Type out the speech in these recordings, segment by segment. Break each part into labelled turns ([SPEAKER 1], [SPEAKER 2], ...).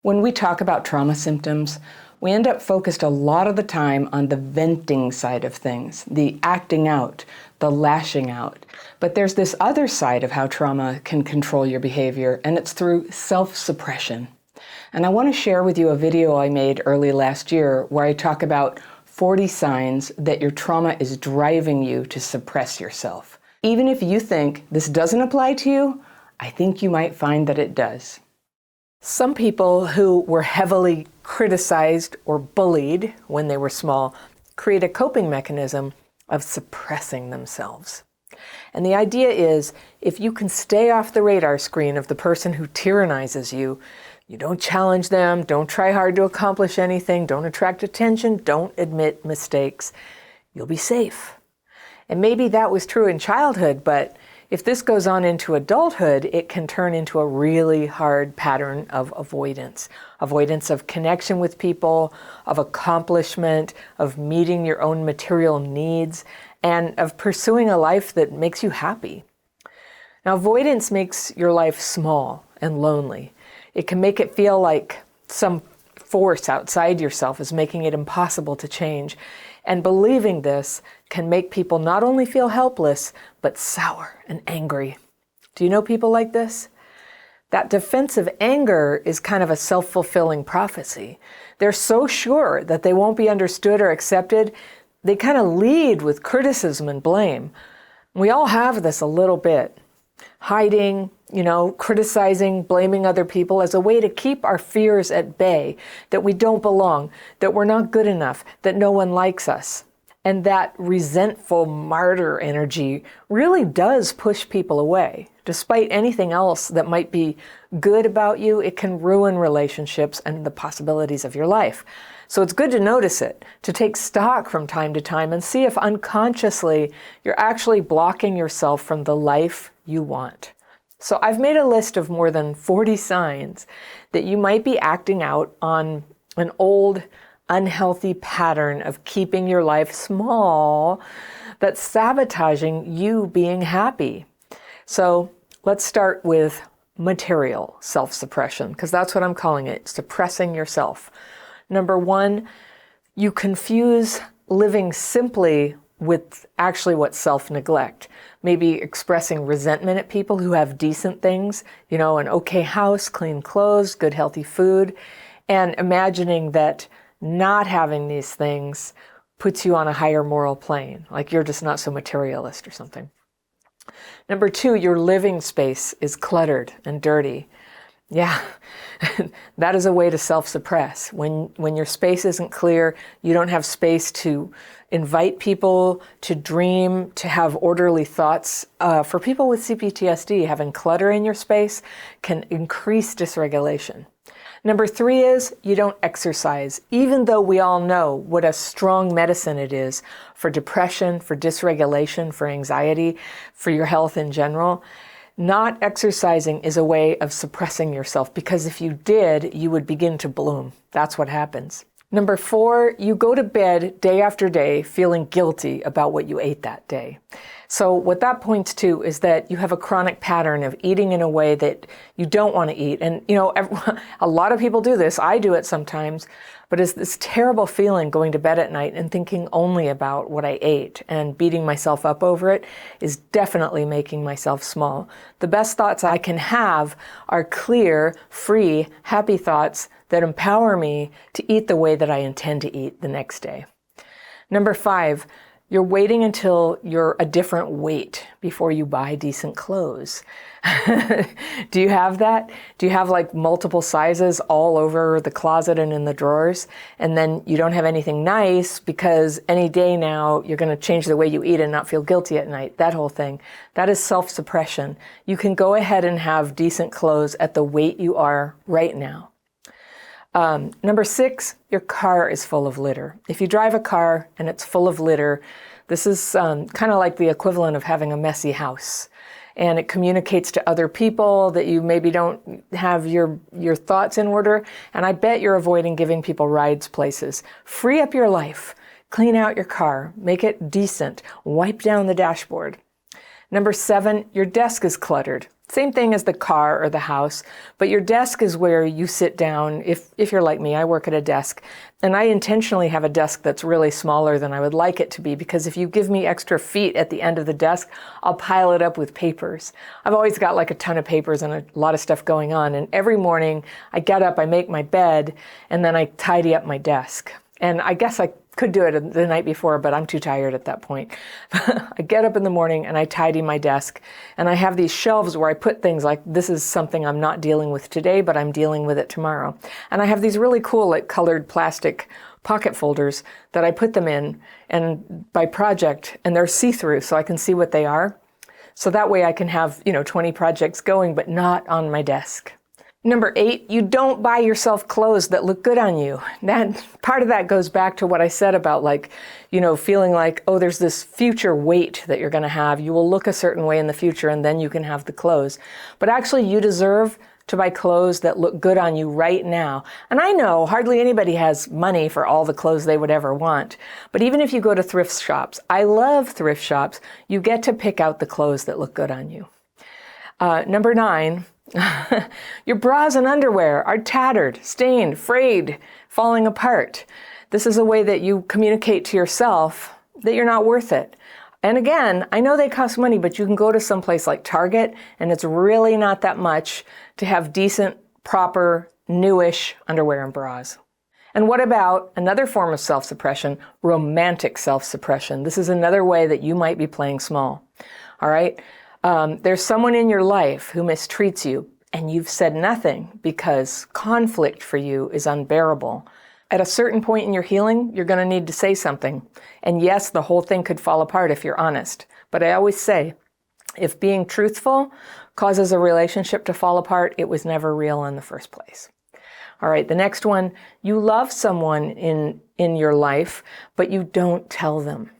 [SPEAKER 1] When we talk about trauma symptoms, we end up focused a lot of the time on the venting side of things, the acting out, the lashing out. But there's this other side of how trauma can control your behavior, and it's through self-suppression. And I want to share with you a video I made early last year where I talk about 40 signs that your trauma is driving you to suppress yourself. Even if you think this doesn't apply to you, I think you might find that it does. Some people who were heavily criticized or bullied when they were small create a coping mechanism of suppressing themselves. And the idea is, if you can stay off the radar screen of the person who tyrannizes you, you don't challenge them, don't try hard to accomplish anything, don't attract attention, don't admit mistakes, you'll be safe. And maybe that was true in childhood, but if this goes on into adulthood, it can turn into a really hard pattern of avoidance. Avoidance of connection with people, of accomplishment, of meeting your own material needs, and of pursuing a life that makes you happy. Now, avoidance makes your life small and lonely. It can make it feel like some force outside yourself is making it impossible to change. And believing this can make people not only feel helpless, but sour and angry. Do you know people like this? That defensive anger is kind of a self-fulfilling prophecy. They're so sure that they won't be understood or accepted, they kind of lead with criticism and blame. We all have this a little bit. Hiding, criticizing, blaming other people as a way to keep our fears at bay, that we don't belong, that we're not good enough, that no one likes us. And that resentful martyr energy really does push people away. Despite anything else that might be good about you, it can ruin relationships and the possibilities of your life. So it's good to notice it, to take stock from time to time and see if unconsciously you're actually blocking yourself from the life you want. So I've made a list of more than 40 signs that you might be acting out on an old, unhealthy pattern of keeping your life small that's sabotaging you being happy. So let's start with material self-suppression, because that's what I'm calling it, suppressing yourself. Number one, you confuse living simply with actually what's self-neglect. Maybe expressing resentment at people who have decent things, an okay house, clean clothes, good healthy food, and imagining that not having these things puts you on a higher moral plane, like you're just not so materialist or something. Number two, your living space is cluttered and dirty. Yeah, that is a way to self-suppress. When your space isn't clear, you don't have space to invite people, to dream, to have orderly thoughts. For people with CPTSD, having clutter in your space can increase dysregulation. Number three is you don't exercise, even though we all know what a strong medicine it is for depression, for dysregulation, for anxiety, for your health in general. Not exercising is a way of suppressing yourself, because if you did, you would begin to bloom. That's what happens. Number four, you go to bed day after day feeling guilty about what you ate that day. So what that points to is that you have a chronic pattern of eating in a way that you don't want to eat. And, a lot of people do this. I do it sometimes. But it's this terrible feeling going to bed at night and thinking only about what I ate and beating myself up over it is definitely making myself small. The best thoughts I can have are clear, free, happy thoughts that empower me to eat the way that I intend to eat the next day. Number five, you're waiting until you're a different weight before you buy decent clothes. Do you have that? Do you have multiple sizes all over the closet and in the drawers? And then you don't have anything nice because any day now you're going to change the way you eat and not feel guilty at night. That whole thing. That is self-suppression. You can go ahead and have decent clothes at the weight you are right now. Number six, your car is full of litter. If you drive a car and it's full of litter, this is kind of like the equivalent of having a messy house. And it communicates to other people that you maybe don't have your thoughts in order. And I bet you're avoiding giving people rides places. Free up your life. Clean out your car. Make it decent. Wipe down the dashboard. Number seven, your desk is cluttered. Same thing as the car or the house, but your desk is where you sit down. If you're like me, I work at a desk, and I intentionally have a desk that's really smaller than I would like it to be, because if you give me extra feet at the end of the desk, I'll pile it up with papers. I've always got like a ton of papers and a lot of stuff going on, and every morning I get up, I make my bed, and then I tidy up my desk. And I guess I could do it the night before, but I'm too tired at that point. I get up in the morning and I tidy my desk, and I have these shelves where I put things like, this is something I'm not dealing with today, but I'm dealing with it tomorrow. And I have these really cool like colored plastic pocket folders that I put them in, and by project, and they're see-through so I can see what they are. So that way I can have, 20 projects going, but not on my desk. Number 8, you don't buy yourself clothes that look good on you. That part of that goes back to what I said about feeling like, oh, there's this future weight that you're going to have. You will look a certain way in the future, and then you can have the clothes. But actually, you deserve to buy clothes that look good on you right now. And I know hardly anybody has money for all the clothes they would ever want. But even if you go to thrift shops, I love thrift shops, you get to pick out the clothes that look good on you. Number 9, your bras and underwear are tattered, stained, frayed, falling apart. This is a way that you communicate to yourself that you're not worth it. And again, I know they cost money, but you can go to some place like Target, and it's really not that much to have decent, proper, newish underwear and bras. And what about another form of self-suppression, romantic self-suppression? This is another way that you might be playing small. All right? There's someone in your life who mistreats you, and you've said nothing because conflict for you is unbearable. At a certain point in your healing, you're going to need to say something. And yes, the whole thing could fall apart if you're honest. But I always say, if being truthful causes a relationship to fall apart, it was never real in the first place. All right, the next one, you love someone in your life, but you don't tell them.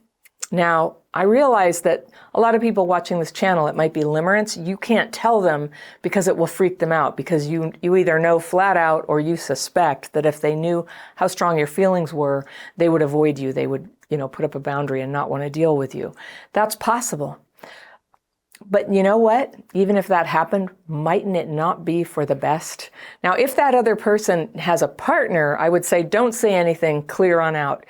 [SPEAKER 1] Now, I realize that a lot of people watching this channel, it might be limerence. You can't tell them because it will freak them out, because you either know flat out or you suspect that if they knew how strong your feelings were, they would avoid you. They would, put up a boundary and not want to deal with you. That's possible. But you know what? Even if that happened, mightn't it not be for the best? Now, if that other person has a partner, I would say don't say anything, clear on out.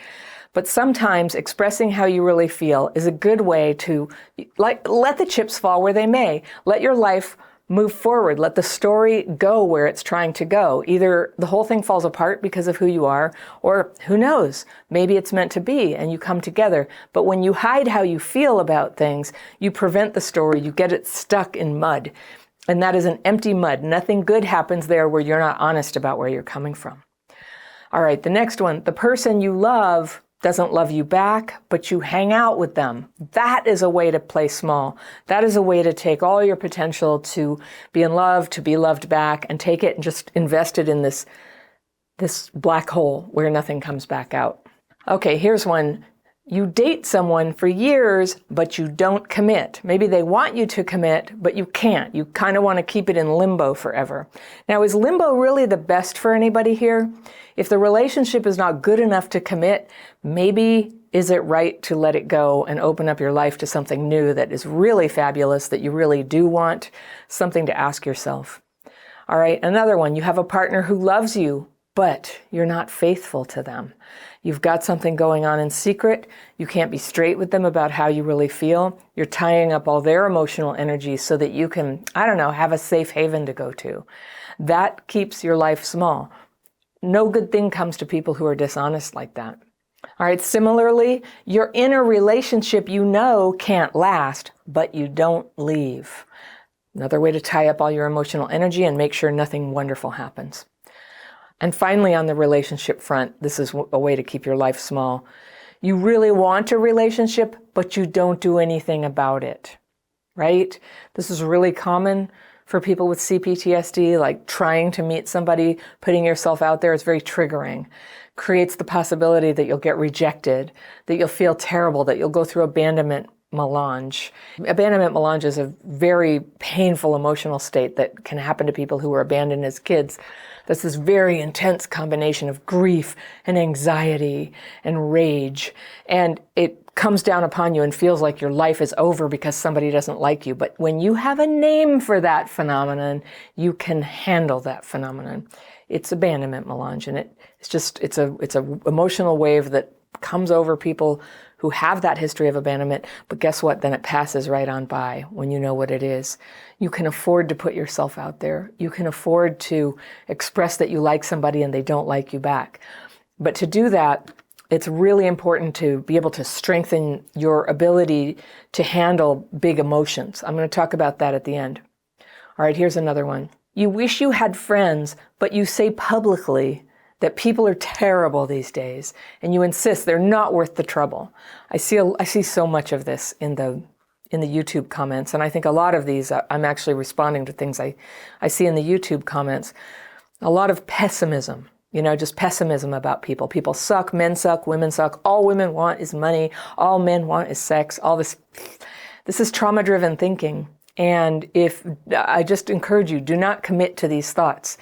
[SPEAKER 1] But sometimes expressing how you really feel is a good way to let the chips fall where they may. Let your life move forward. Let the story go where it's trying to go. Either the whole thing falls apart because of who you are, or who knows, maybe it's meant to be and you come together. But when you hide how you feel about things, you prevent the story. You get it stuck in mud. And that is an empty mud. Nothing good happens there where you're not honest about where you're coming from. All right, the next one, the person you love doesn't love you back, but you hang out with them. That is a way to play small. That is a way to take all your potential to be in love, to be loved back, and take it and just invest it in this black hole where nothing comes back out. Okay, here's one. You date someone for years, but you don't commit. Maybe they want you to commit, but you can't. You kind of want to keep it in limbo forever. Now, is limbo really the best for anybody here? If the relationship is not good enough to commit, maybe is it right to let it go and open up your life to something new that is really fabulous, that you really do want? Something to ask yourself. All right, another one. You have a partner who loves you, but you're not faithful to them. You've got something going on in secret. You can't be straight with them about how you really feel. You're tying up all their emotional energy so that you can, have a safe haven to go to. That keeps your life small. No good thing comes to people who are dishonest like that. All right, similarly, you're in a relationship you know can't last, but you don't leave. Another way to tie up all your emotional energy and make sure nothing wonderful happens. And finally, on the relationship front, this is a way to keep your life small. You really want a relationship, but you don't do anything about it, right? This is really common for people with CPTSD, like trying to meet somebody, putting yourself out there is very triggering. Creates the possibility that you'll get rejected, that you'll feel terrible, that you'll go through abandonment melange. Abandonment melange is a very painful emotional state that can happen to people who were abandoned as kids. That's this very intense combination of grief and anxiety and rage. And it comes down upon you and feels like your life is over because somebody doesn't like you. But when you have a name for that phenomenon, you can handle that phenomenon. It's abandonment melange, and it's a emotional wave that comes over people who have that history of abandonment. But guess what? Then it passes right on by when you know what it is. You can afford to put yourself out there. You can afford to express that you like somebody and they don't like you back. But to do that, it's really important to be able to strengthen your ability to handle big emotions. I'm going to talk about that at the end. All right, here's another one. You wish you had friends, but you say publicly that people are terrible these days, and you insist they're not worth the trouble. I see so much of this in the YouTube comments, and I think a lot of these, I'm actually responding to things I see in the YouTube comments. A lot of pessimism. Just pessimism about people. People suck, men suck, women suck. All women want is money. All men want is sex. All this is trauma-driven thinking. And I just encourage you, do not commit to these thoughts.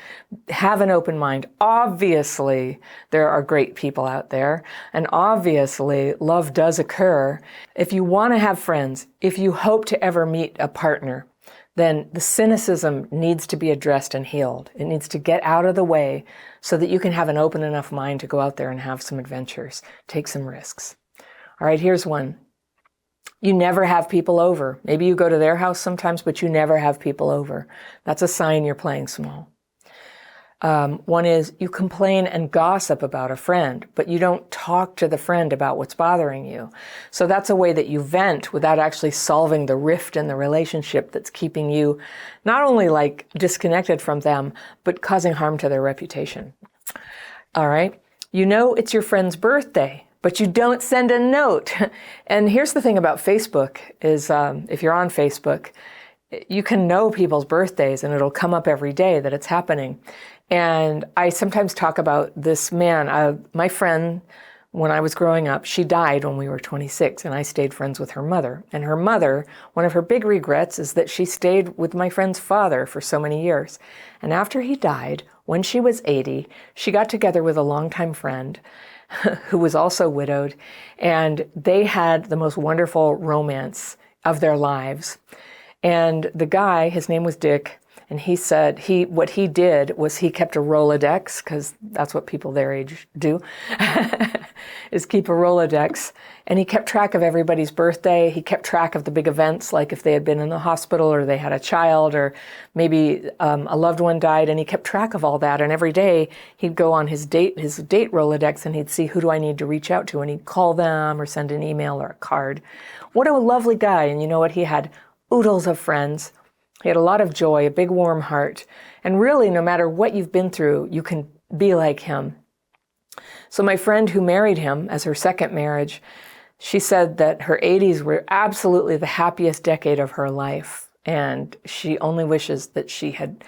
[SPEAKER 1] Have an open mind. Obviously, there are great people out there. And obviously, love does occur. If you want to have friends, if you hope to ever meet a partner, then the cynicism needs to be addressed and healed. It needs to get out of the way so that you can have an open enough mind to go out there and have some adventures, take some risks. All right, here's one. You never have people over. Maybe you go to their house sometimes, but you never have people over. That's a sign you're playing small. One is you complain and gossip about a friend, but you don't talk to the friend about what's bothering you. So that's a way that you vent without actually solving the rift in the relationship that's keeping you not only disconnected from them, but causing harm to their reputation. All right. It's your friend's birthday, but you don't send a note. And here's the thing about Facebook is if you're on Facebook, you can know people's birthdays and it'll come up every day that it's happening. And I sometimes talk about this man, my friend, when I was growing up, she died when we were 26 and I stayed friends with her mother. And her mother, one of her big regrets is that she stayed with my friend's father for so many years. And after he died, when she was 80, she got together with a longtime friend who was also widowed, and they had the most wonderful romance of their lives. And the guy, his name was Dick, and he said what he did was he kept a Rolodex, because that's what people their age do, is keep a Rolodex. And he kept track of everybody's birthday. He kept track of the big events, like if they had been in the hospital or they had a child or maybe a loved one died. And he kept track of all that. And every day he'd go on his date Rolodex and he'd see who do I need to reach out to. And he'd call them or send an email or a card. What a lovely guy. And you know what? He had oodles of friends. He had a lot of joy, a big warm heart. And really, no matter what you've been through, you can be like him. So my friend who married him as her second marriage, she said that her 80s were absolutely the happiest decade of her life. And she only wishes that she had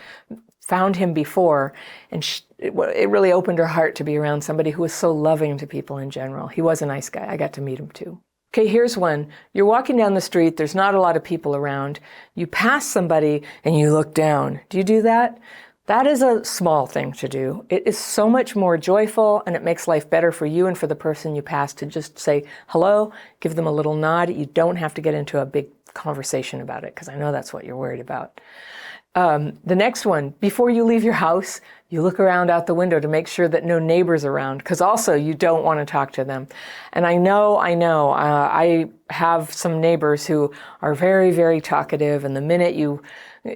[SPEAKER 1] found him before. And it really opened her heart to be around somebody who was so loving to people in general. He was a nice guy. I got to meet him too. Okay, here's one. You're walking down the street. There's not a lot of people around. You pass somebody and you look down. Do you do that? That is a small thing to do. It is so much more joyful, and it makes life better for you and for the person you pass to just say hello, give them a little nod. You don't have to get into a big conversation about it, because I know that's what you're worried about. The next one, before you leave your house, you look around out the window to make sure that no neighbors around, because also you don't want to talk to them. And I know, I have some neighbors who are very, very talkative, and the minute you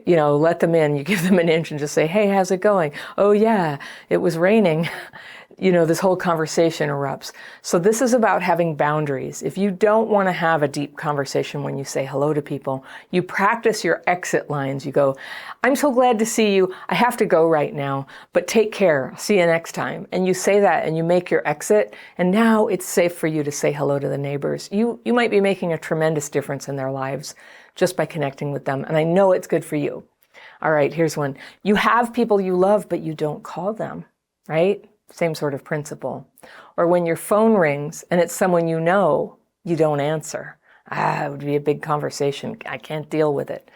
[SPEAKER 1] let them in, you give them an inch and just say, hey, how's it going? Oh yeah, it was raining. This whole conversation erupts. So this is about having boundaries. If you don't want to have a deep conversation when you say hello to people, you practice your exit lines. You go, I'm so glad to see you. I have to go right now, but take care. See you next time. And you say that and you make your exit. And now it's safe for you to say hello to the neighbors. You might be making a tremendous difference in their lives just by connecting with them. And I know it's good for you. All right, here's one. You have people you love, but you don't call them, right? Same sort of principle. Or when your phone rings and it's someone you know, you don't answer. It would be a big conversation. I can't deal with it.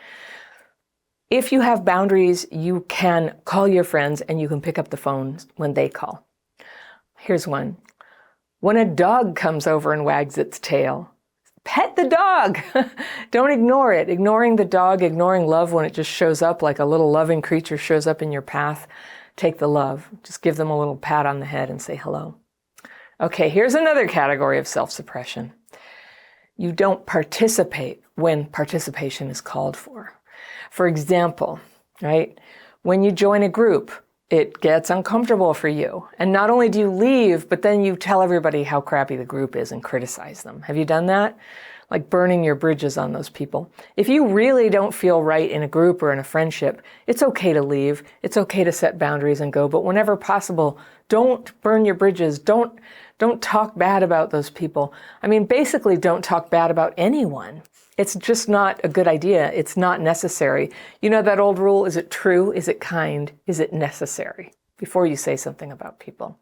[SPEAKER 1] If you have boundaries, you can call your friends and you can pick up the phone when they call. Here's one. When a dog comes over and wags its tail, pet the dog. Don't ignore it. Ignoring the dog, ignoring love when it just shows up like a little loving creature shows up in your path, take the love. Just give them a little pat on the head and say hello. Okay, here's another category of self-suppression. You don't participate when participation is called for. For example, right, when you join a group, it gets uncomfortable for you. And not only do you leave, but then you tell everybody how crappy the group is and criticize them. Have you done that? Like burning your bridges on those people. If you really don't feel right in a group or in a friendship, it's okay to leave. It's okay to set boundaries and go. But whenever possible, don't burn your bridges. Don't talk bad about those people. I mean, basically, don't talk bad about anyone. It's just not a good idea. It's not necessary. You know that old rule, is it true? Is it kind? Is it necessary? Before you say something about people.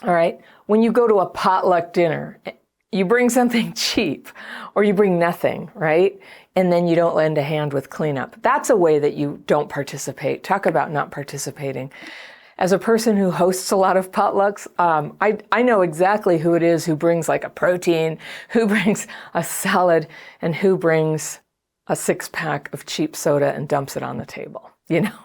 [SPEAKER 1] All right. When you go to a potluck dinner, you bring something cheap or you bring nothing, right? And then you don't lend a hand with cleanup. That's a way that you don't participate. Talk about not participating. As a person who hosts a lot of potlucks, I know exactly who it is who brings like a protein, who brings a salad, and who brings a 6-pack of cheap soda and dumps it on the table, you know?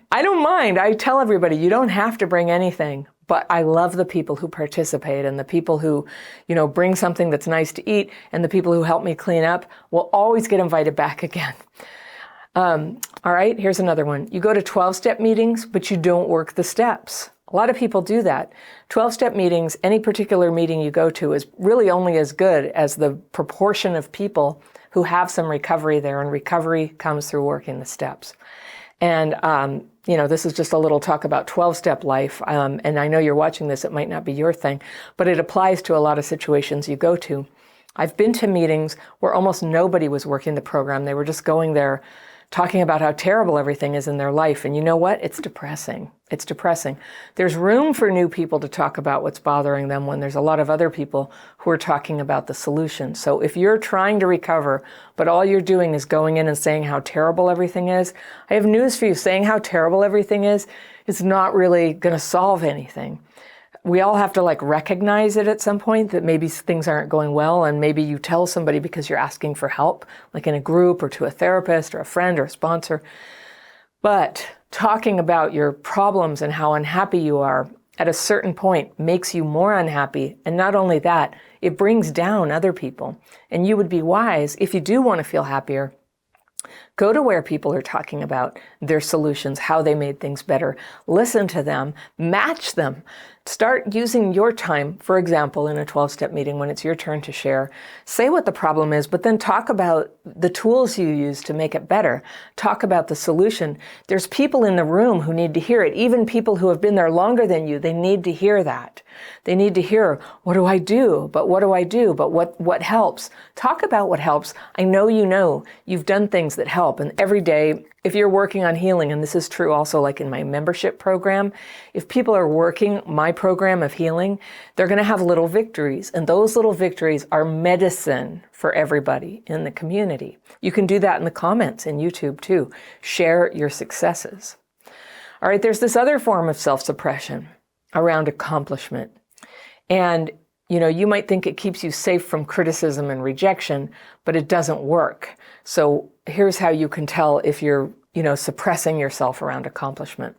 [SPEAKER 1] I don't mind. I tell everybody, you don't have to bring anything, but I love the people who participate, and the people who, you know, bring something that's nice to eat, and the people who help me clean up will always get invited back again. All right, here's another one. You go to 12-step meetings, but you don't work the steps. A lot of people do that. 12-step meetings, any particular meeting you go to is really only as good as the proportion of people who have some recovery there, and recovery comes through working the steps. And, you know, this is just a little talk about 12-step life. And I know you're watching this, it might not be your thing, but it applies to a lot of situations you go to. I've been to meetings where almost nobody was working the program. They were just going there talking about how terrible everything is in their life. And you know what? It's depressing. It's depressing. There's room for new people to talk about what's bothering them when there's a lot of other people who are talking about the solution. So if you're trying to recover, but all you're doing is going in and saying how terrible everything is, I have news for you. Saying how terrible everything is not really going to solve anything. We all have to like recognize it at some point that maybe things aren't going well, and maybe you tell somebody because you're asking for help, like in a group or to a therapist or a friend or a sponsor. But talking about your problems and how unhappy you are at a certain point makes you more unhappy. And not only that, it brings down other people. And you would be wise, if you do want to feel happier, go to where people are talking about their solutions, how they made things better. Listen to them, match them. Start using your time, for example, in a 12-step meeting when it's your turn to share. Say what the problem is, but then talk about the tools you use to make it better. Talk about the solution. There's people in the room who need to hear it. Even people who have been there longer than you, they need to hear that. They need to hear, what do I do? But what do I do? But what helps? Talk about what helps. I know you've done things that help. And every day, if you're working on healing, and this is true also like in my membership program, if people are working my program of healing, they're going to have little victories. And those little victories are medicine for everybody in the community. You can do that in the comments in YouTube too. Share your successes. All right, there's this other form of self-suppression around accomplishment. And, you know, you might think it keeps you safe from criticism and rejection, but it doesn't work. So here's how you can tell if you're, you know, suppressing yourself around accomplishment.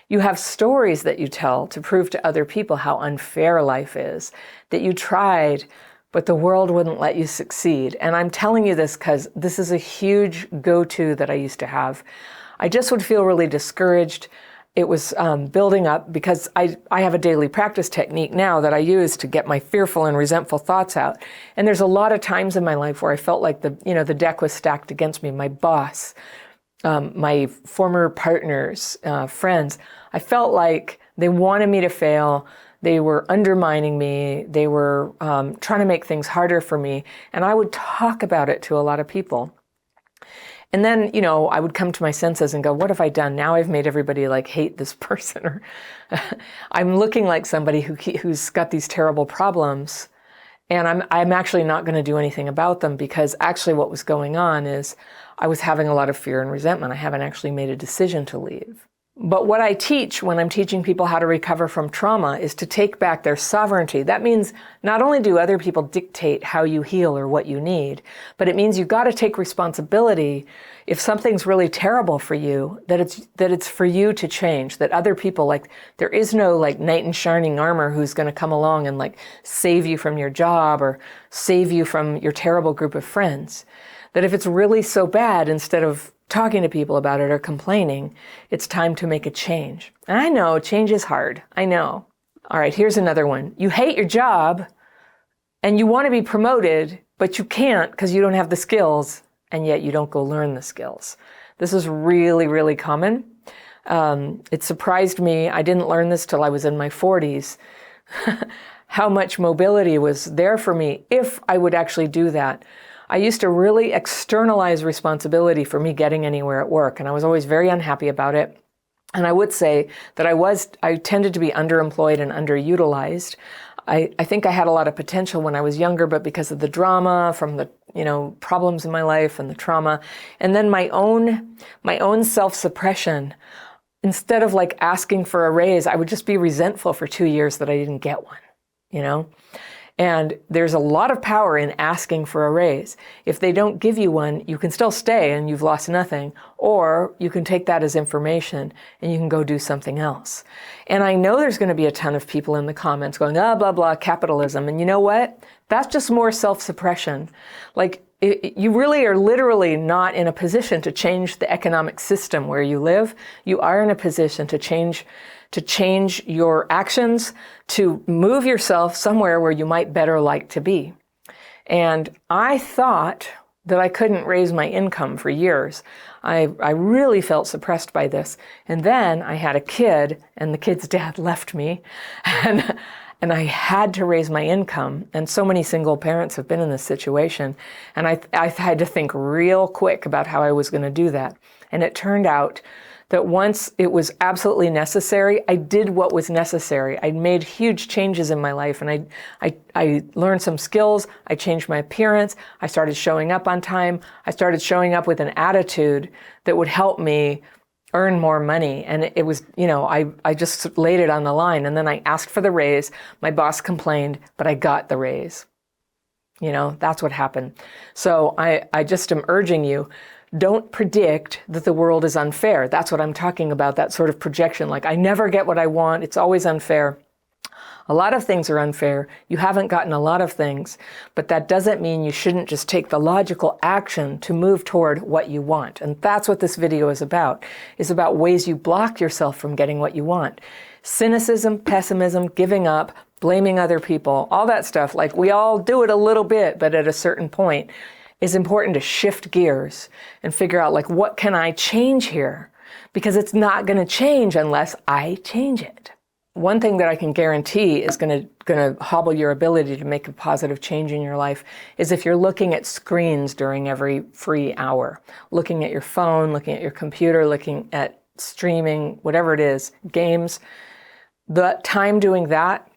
[SPEAKER 1] You have stories that you tell to prove to other people how unfair life is, that you tried, but the world wouldn't let you succeed. And I'm telling you this because this is a huge go-to that I used to have. I just would feel really discouraged. It was building up because I have a daily practice technique now that I use to get my fearful and resentful thoughts out. And there's a lot of times in my life where I felt like the deck was stacked against me. My boss, my former partners, friends. I felt like they wanted me to fail. They were undermining me. They were trying to make things harder for me. And I would talk about it to a lot of people. And then, you know, I would come to my senses and go, what have I done? Now I've made everybody like hate this person, or I'm looking like somebody who's got these terrible problems. And I'm actually not going to do anything about them, because actually what was going on is I was having a lot of fear and resentment. I haven't actually made a decision to leave. But what I teach when I'm teaching people how to recover from trauma is to take back their sovereignty. That means not only do other people dictate how you heal or what you need, but it means you've got to take responsibility if something's really terrible for you, that it's for you to change, that other people, like, there is no like knight in shining armor who's going to come along and like save you from your job or save you from your terrible group of friends. That if it's really so bad, instead of talking to people about it or complaining, it's time to make a change. And I know change is hard. I know. All right, here's another one. You hate your job and you want to be promoted, but you can't because you don't have the skills, and yet you don't go learn the skills. This is really, really common. It surprised me. I didn't learn this till I was in my 40s. How much mobility was there for me if I would actually do that. I used to really externalize responsibility for me getting anywhere at work, and I was always very unhappy about it. And I would say that I tended to be underemployed and underutilized. I think I had a lot of potential when I was younger, but because of the drama from the problems in my life and the trauma, and then my own self-suppression, instead of like asking for a raise, I would just be resentful for 2 years that I didn't get one, And there's a lot of power in asking for a raise. If they don't give you one, you can still stay and you've lost nothing, or you can take that as information and you can go do something else. And I know there's going to be a ton of people in the comments going, blah, blah, capitalism. And you know what? That's just more self-suppression. Like, you really are literally not in a position to change the economic system where you live. You are in a position to change your actions, to move yourself somewhere where you might better like to be. And I thought that I couldn't raise my income for years. I really felt suppressed by this. And then I had a kid, and the kid's dad left me, and I had to raise my income. And so many single parents have been in this situation. And I had to think real quick about how I was going to do that. And it turned out that once it was absolutely necessary, I did what was necessary. I made huge changes in my life, and I learned some skills. I changed my appearance. I started showing up on time. I started showing up with an attitude that would help me earn more money. And it was, I just laid it on the line. And then I asked for the raise. My boss complained, but I got the raise. That's what happened. So I just am urging you, don't predict that the world is unfair. That's what I'm talking about, that sort of projection. Like, I never get what I want. It's always unfair. A lot of things are unfair. You haven't gotten a lot of things, but that doesn't mean you shouldn't just take the logical action to move toward what you want. And that's what this video is about ways you block yourself from getting what you want. Cynicism, pessimism, giving up, blaming other people, all that stuff. Like, we all do it a little bit, but at a certain point, it's important to shift gears and figure out, like, what can I change here? Because it's not going to change unless I change it. One thing that I can guarantee is going to hobble your ability to make a positive change in your life is if you're looking at screens during every free hour, looking at your phone, looking at your computer, looking at streaming, whatever it is, games. The time doing that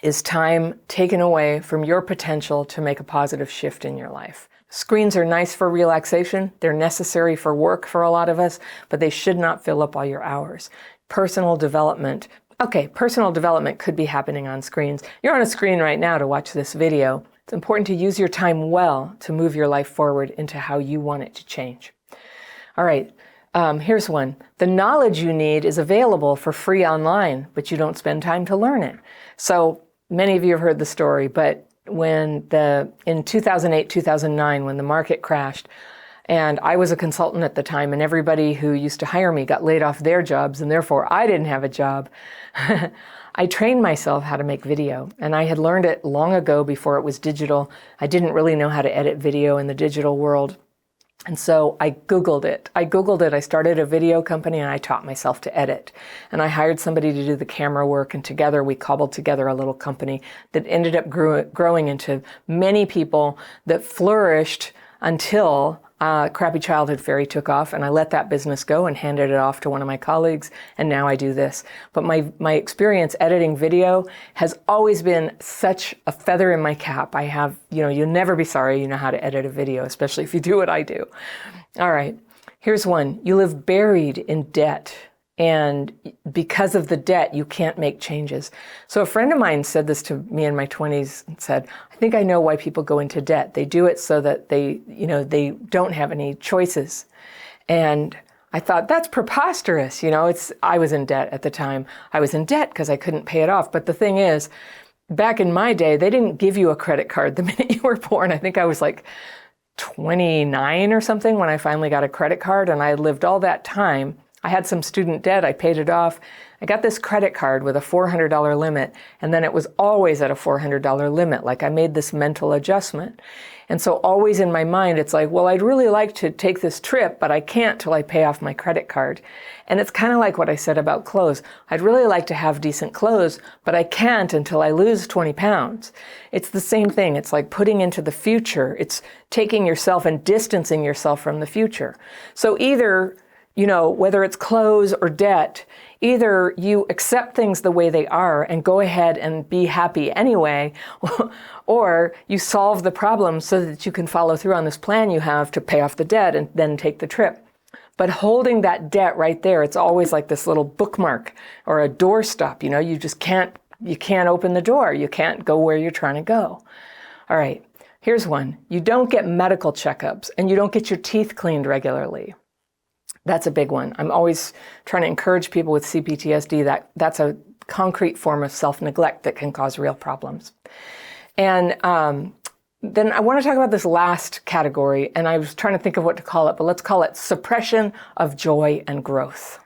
[SPEAKER 1] is time taken away from your potential to make a positive shift in your life. Screens are nice for relaxation. They're necessary for work for a lot of us, but they should not fill up all your hours. Personal development. Okay, personal development could be happening on screens. You're on a screen right now to watch this video. It's important to use your time well to move your life forward into how you want it to change. All right, here's one. The knowledge you need is available for free online, but you don't spend time to learn it. So many of you have heard the story, but in 2008, 2009, when the market crashed, and I was a consultant at the time, and everybody who used to hire me got laid off their jobs, and therefore I didn't have a job. I trained myself how to make video, and I had learned it long ago before it was digital. I didn't really know how to edit video in the digital world. And so I Googled it. I started a video company, and I taught myself to edit. And I hired somebody to do the camera work, and together we cobbled together a little company that ended up growing into many people that flourished until Crappy Childhood Fairy took off, and I let that business go and handed it off to one of my colleagues, and now I do this. But my experience editing video has always been such a feather in my cap. I have, you'll never be sorry you know how to edit a video, especially if you do what I do. All right, here's one. You live buried in debt, and because of the debt, you can't make changes. So a friend of mine said this to me in my 20s and said, I think I know why people go into debt. They do it so that they don't have any choices. And I thought, that's preposterous. I was in debt at the time. I was in debt because I couldn't pay it off. But the thing is, back in my day, they didn't give you a credit card the minute you were born. I think I was like 29 or something when I finally got a credit card, and I lived all that time. I had some student debt, I paid it off. I got this credit card with a $400 limit, and then it was always at a $400 limit. Like, I made this mental adjustment. And so always in my mind, it's like, well, I'd really like to take this trip, but I can't till I pay off my credit card. And it's kind of like what I said about clothes. I'd really like to have decent clothes, but I can't until I lose 20 pounds. It's the same thing. It's like putting into the future. It's taking yourself and distancing yourself from the future. So either, whether it's clothes or debt, either you accept things the way they are and go ahead and be happy anyway, or you solve the problem so that you can follow through on this plan you have to pay off the debt and then take the trip. But holding that debt right there, it's always like this little bookmark or a doorstop. You just can't open the door. You can't go where you're trying to go. All right, here's one. You don't get medical checkups and you don't get your teeth cleaned regularly. That's a big one. I'm always trying to encourage people with CPTSD that that's a concrete form of self-neglect that can cause real problems. And then I want to talk about this last category, and I was trying to think of what to call it, but let's call it suppression of joy and growth.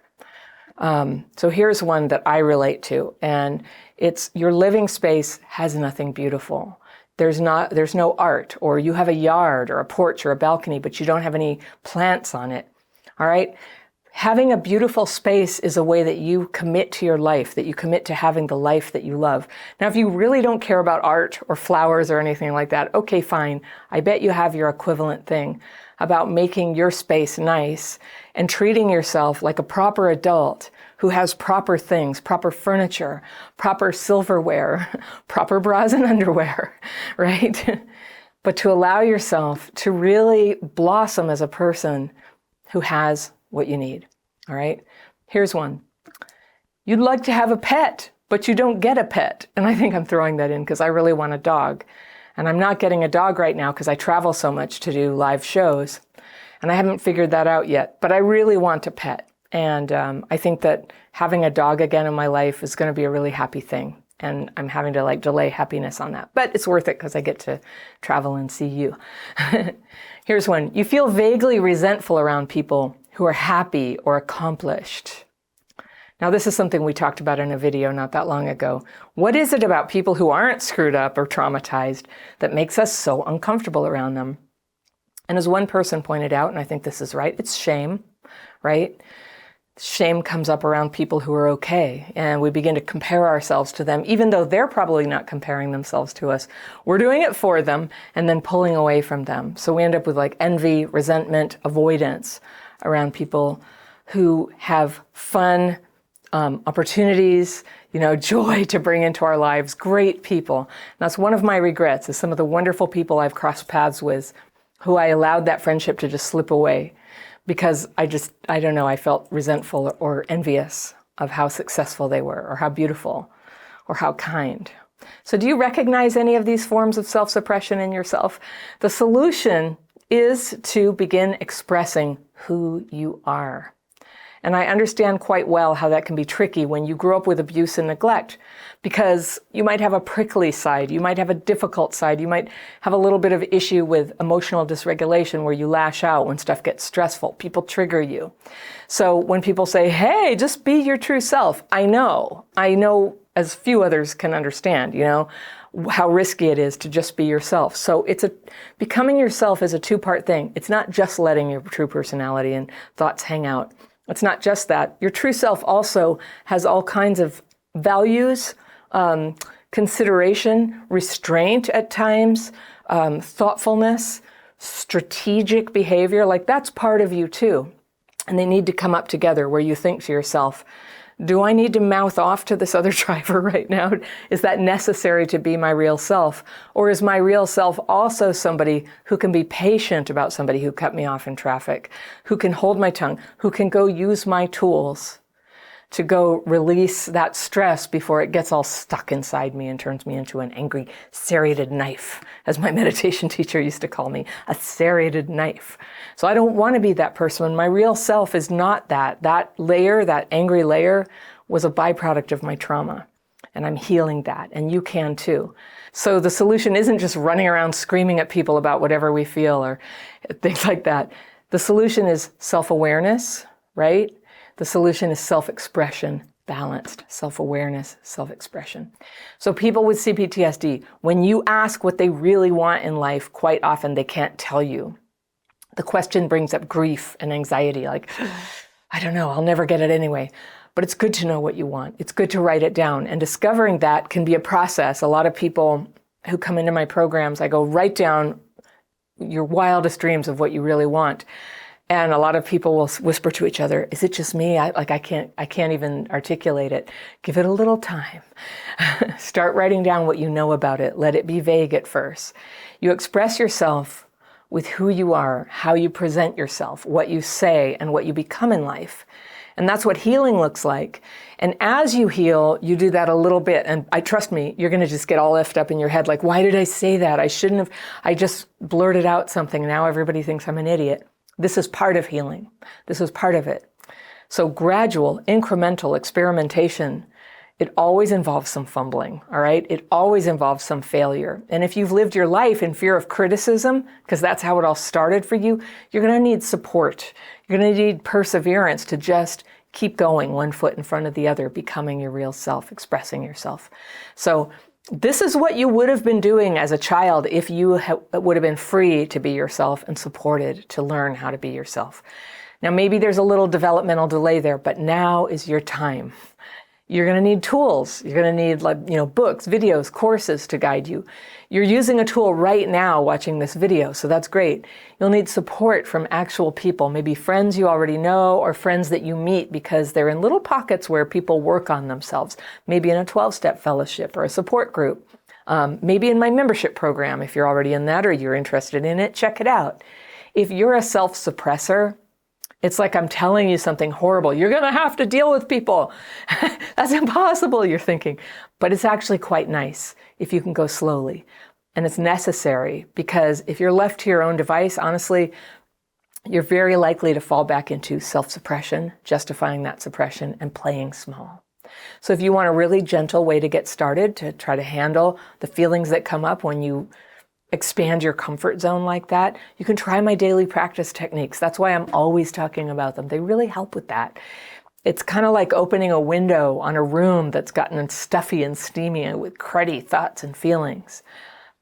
[SPEAKER 1] So here's one that I relate to, and it's your living space has nothing beautiful. There's no art, or you have a yard or a porch or a balcony, but you don't have any plants on it. All right. Having a beautiful space is a way that you commit to your life, that you commit to having the life that you love. Now, if you really don't care about art or flowers or anything like that, okay, fine. I bet you have your equivalent thing about making your space nice and treating yourself like a proper adult who has proper things, proper furniture, proper silverware, proper bras and underwear, right? But to allow yourself to really blossom as a person who has what you need, all right? Here's one. You'd like to have a pet, but you don't get a pet. And I think I'm throwing that in because I really want a dog. And I'm not getting a dog right now because I travel so much to do live shows. And I haven't figured that out yet, but I really want a pet. And I think that having a dog again in my life is going to be a really happy thing. And I'm having to delay happiness on that. But it's worth it because I get to travel and see you. Here's one. You feel vaguely resentful around people who are happy or accomplished. Now, this is something we talked about in a video not that long ago. What is it about people who aren't screwed up or traumatized that makes us so uncomfortable around them? And as one person pointed out, and I think this is right, it's shame, right? Shame comes up around people who are okay, and we begin to compare ourselves to them, even though they're probably not comparing themselves to us. We're doing it for them and then pulling away from them. So we end up with like envy, resentment, avoidance around people who have fun, opportunities, joy to bring into our lives, great people. And that's one of my regrets, is some of the wonderful people I've crossed paths with who I allowed that friendship to just slip away. Because I don't know, I felt resentful or envious of how successful they were, or how beautiful, or how kind. So do you recognize any of these forms of self-suppression in yourself? The solution is to begin expressing who you are. And I understand quite well how that can be tricky when you grow up with abuse and neglect, because you might have a prickly side, you might have a difficult side, you might have a little bit of issue with emotional dysregulation where you lash out when stuff gets stressful. People trigger you. So when people say, hey, just be your true self, I know as few others can understand, how risky it is to just be yourself. So becoming yourself is a two-part thing. It's not just letting your true personality and thoughts hang out. It's not just that. Your true self also has all kinds of values, consideration, restraint at times, thoughtfulness, strategic behavior, like that's part of you too. And they need to come up together where you think to yourself, do I need to mouth off to this other driver right now? Is that necessary to be my real self? Or is my real self also somebody who can be patient about somebody who cut me off in traffic, who can hold my tongue, who can go use my tools to go release that stress before it gets all stuck inside me and turns me into an angry, serrated knife, as my meditation teacher used to call me, a serrated knife. So I don't want to be that person. My real self is not that. That layer, that angry layer, was a byproduct of my trauma. And I'm healing that, and you can too. So the solution isn't just running around screaming at people about whatever we feel or things like that. The solution is self-awareness, right? The solution is self-expression, balanced, self-awareness, self-expression. So people with CPTSD, when you ask what they really want in life, quite often they can't tell you. The question brings up grief and anxiety, like, I don't know, I'll never get it anyway. But it's good to know what you want. It's good to write it down. And discovering that can be a process. A lot of people who come into my programs, I go, write down your wildest dreams of what you really want. And a lot of people will whisper to each other, is it just me? I can't even articulate it. Give it a little time. Start writing down what you know about it. Let it be vague at first. You express yourself with who you are, how you present yourself, what you say, and what you become in life. And that's what healing looks like. And as you heal, you do that a little bit. And trust me, you're going to just get all effed up in your head. Like, why did I say that? I shouldn't have. I just blurted out something. Now everybody thinks I'm an idiot. This is part of healing. This is part of it. So gradual, incremental experimentation, it always involves some fumbling, all right? It always involves some failure. And if you've lived your life in fear of criticism, because that's how it all started for you, you're going to need support. You're going to need perseverance to just keep going one foot in front of the other, becoming your real self, expressing yourself. So this is what you would have been doing as a child if you would have been free to be yourself and supported to learn how to be yourself. Now, maybe there's a little developmental delay there, but now is your time. You're going to need tools. You're going to need books, videos, courses to guide you. You're using a tool right now watching this video, so that's great. You'll need support from actual people, maybe friends you already know or friends that you meet because they're in little pockets where people work on themselves, maybe in a 12-step fellowship or a support group, maybe in my membership program if you're already in that or you're interested in it, check it out. If you're a self-suppressor, it's like I'm telling you something horrible. You're going to have to deal with people. That's impossible, you're thinking. But it's actually quite nice if you can go slowly. And it's necessary because if you're left to your own device, honestly, you're very likely to fall back into self-suppression, justifying that suppression, and playing small. So if you want a really gentle way to get started to try to handle the feelings that come up when you expand your comfort zone like that, you can try my daily practice techniques. That's why I'm always talking about them. They really help with that. It's kind of like opening a window on a room that's gotten stuffy and steamy with cruddy thoughts and feelings.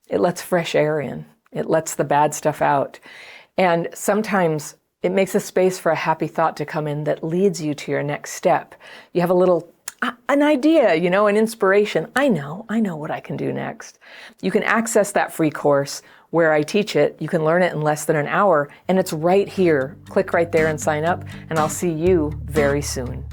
[SPEAKER 1] It lets fresh air in. It lets the bad stuff out. And sometimes it makes a space for a happy thought to come in that leads you to your next step. You have an idea, an inspiration. I know what I can do next. You can access that free course where I teach it. You can learn it in less than an hour, and it's right here. Click right there and sign up, and I'll see you very soon.